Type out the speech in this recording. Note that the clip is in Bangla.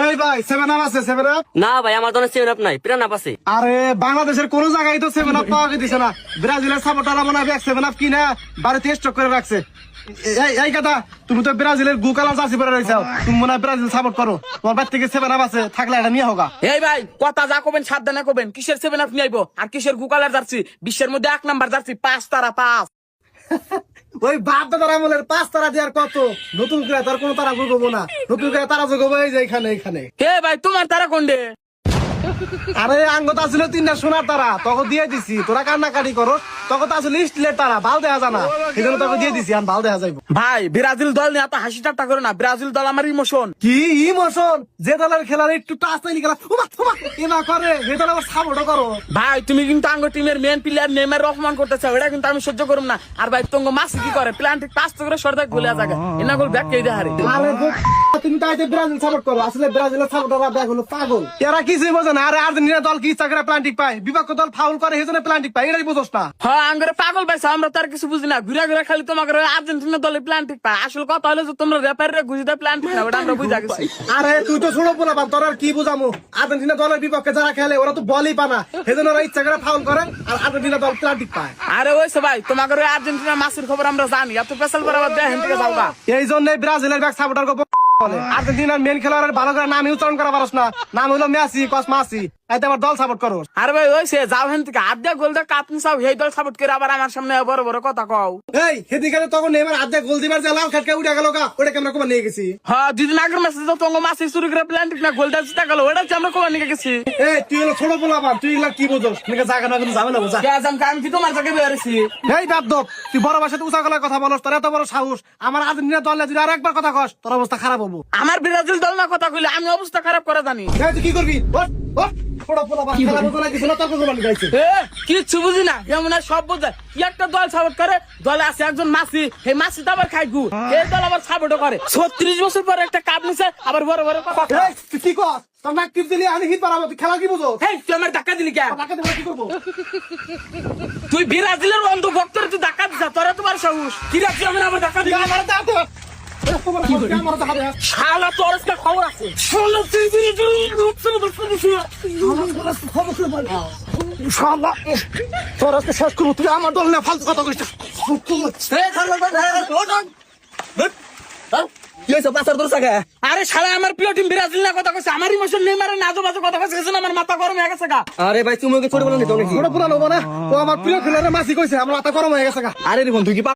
এই ভাই 7 আপ আছে 7 আপ? না ভাই আমার দোকানে 7 আপ নাই, পিরান আপ আছে। আরে বাংলাদেশের কোন জায়গায় তো 7 আপ পাওয়া দিছে না। ব্রাজিলের সাপোর্টাররা মনে হয় 7 আপ কিনা বাড়িতে স্টক করে রাখছে। এই কথা, তুমি তো ব্রাজিলের গু কালার জার্সি পরে রয়েছো, তুমি মনে হয় ব্রাজিল সাপোর্ট করো। তোমার বাড়ি থেকে 7 আপ আছে, থাকলে এটা নিয়ে হোগা। এই ভাই কথা যা কবেন সাবধানে কবেন, কিসের 7 আপ নিয়ে আইবো আর কিসের গুকালার জার্সি? বিশ্বের মধ্যে 1 নাম্বার জার্সি 5 তারা 5। ওই বাপ দাদার আমলের 5 তারা দেওয়ার কত, নতুন করে তার কোনো তারা যোগাবো না, নতুন করে তারা যোগাবো এই যে এখানে। হে ভাই তোমার তারা কোনডে? আরে আঙ্গত আসছিল 3টা সোনার তারা, তখন দিয়ে দিছি। তোরা কান্নাকাটি করো, তখন তো আসলে স্টিলের তারা, ভাল দেখা জানা, এই জন্য তোকে দিয়ে দিছি, আর ভাল দেখা যাইব। ভাই ব্রাজিল দল নিয়ে এত হাসি ঠাট্টা করো না, ব্রাজিল দল আমার ইমোশন। কি ইমোশন? যে দলের খেলার একটু টাচ নাই খেলা এনা করে, সে দল আবার সাপোর্ট করো। ভাই তুমি কিন্তু আঙ্গ টিমের মেন প্লেয়ার নেইমার রহমান করতেছ, এটা কিন্তু আমি সহ্য করব না। আর ভাই তঙ্গ মাসি কি করে, প্ল্যান্টিক পাস করে সরদাক গোলে জায়গা এনা গোল ব্যাক কে দে হারে। আরে তুমি তো আইতে ব্রাজিল সাপোর্ট করো, আসলে ব্রাজিলের সাপোর্টাররা ব্যাক হলো পাগল। এরা কিছুই বোঝে না। আরে আর্জেন্টিনা দল কি ইচ্ছা করে প্ল্যান্টিক পায়, বিপক্ষ দল ফাউল করে সেজন্য প্ল্যান্টিক পায়, এটাই বুঝোস না। হ্যাঁ আঙ্গরে পাগল পাইছো, আমরা তার কিছু বুঝি না। ঘুরে ঘুরে খালি তোমাকে আর্জেন্টিনা দলে প্ল্যান্টিক পায়। আসল কথা হলো যে তোমরা রেফারিরে ঘুষি দেয় প্ল্যান্টিক না, ওটা আমরা বুঝা গেছি। আরে তুই তো ছোট পোলা পান, তোর আর কি বুঝামু? আর্জেন্টিনা দলের বিপক্ষে যারা খেলে ওরা তো বলই পানা, সেজন্য ওরা ইচ্ছা করে ফাউল করে, আর আর্জেন্টিনা দল প্ল্যান্টিক পায়। আরে ওইসব ভাই তোমাকে আর্জেন্টিনা মাসির খবর আমরা জানি, এত পেশাল বরাবর দেখেন থেকে যাওগা। এই জন্য ব্রাজিলের ব্যাক সাপোর্টার বলে আর্জেন্টিনার মেন খেলোয়াড়ের ভালো করে নাম উচ্চারণ করা পারস না, নাম হলো মেসি কস মাসি, তাইতে আবার দল সাপোর্ট করো। আরে ভাই ওইসে যাও হেন থেকে আধা গোল দেখ কাপনি চাও, এই দল সাপোর্ট করে আবার আমার সামনে বড় বড় কথা কও। এই সেদিকে তখন নেইমার আধা গোল দিবার যে লাল কার্ড উঠে গেল, ওটা কেমন কমা নিয়ে গেছি। হ্যাঁ দুদিন আগের ম্যাচে তো তোমার মাসি শুরু করে প্ল্যান্টিক না গোলটা জিতে গেল, ওটা আমরা কমা নিয়ে গেছি। এই তুই হলো ছোট পোলা পান, তুই এগুলা কি বোঝস? জায়গা না যাবে না বোঝা। আমি কি তোমার জায়গায় বেরিয়েছি? এই বাপদপ, তুই বড় ভাষাতে উঁচা গলায় কথা বলস, তোর এত বড় সাহস। আমার আর্জেন্টিনা দলে যদি আর একবার কথা কস, তোর অবস্থা খারাপ হবো। আমার ব্রাজিল দল না কথা কইলে আমি অবস্থা খারাপ করে জানি। তুই কি করবি? কিচ্ছু বুঝি না, যেমন সব বোঝে। একটা দল সাপোর্ট করে, দলে আছে একজন মাসি, এই মাসি তো আবার খাই গু, এই দল আবার সাপোর্ট করে। 36 বছর পরে একটা কাপ নিছে, আবার বড় বড় কথা। তুই কি কর? তোর নাক টিপ দিলি আমি হিট পারাবো, তুই খেলা কি বুঝো? হেই তুই আমার ধাক্কা দিলি কেন? টাকা দেবো কি করবো? তুই ব্রাজিলের অন্ধ ভক্তরে তুই ধাক্কা দিছা, তোরা তোমার সাহস কি রাখছি? আমি আবার ধাক্কা দিলি? শালা তোর একটা খবর আছে। তোর আজকে শেষ করবো, তুই আমার দল না ফালতু কথা কইছিস। আরে শালা আমার প্রিয় টিম ব্রাজিল না কথা কইছে, আমার ইমোশন নেইমারের নাজো বাজো কথা কইছে, সেজন্য আমার মাথা গরম হয়ে গেছে গা। আরে ভাই তুমি ওকে ছোট বলো নি তো নাকি? পুরো পুরানো না, ও আমার প্রিয় খেলোয়াড়ের মাসি কইছে আমার মাথা গরম হয়ে গেছে গা। আরে রে বন্ধু কি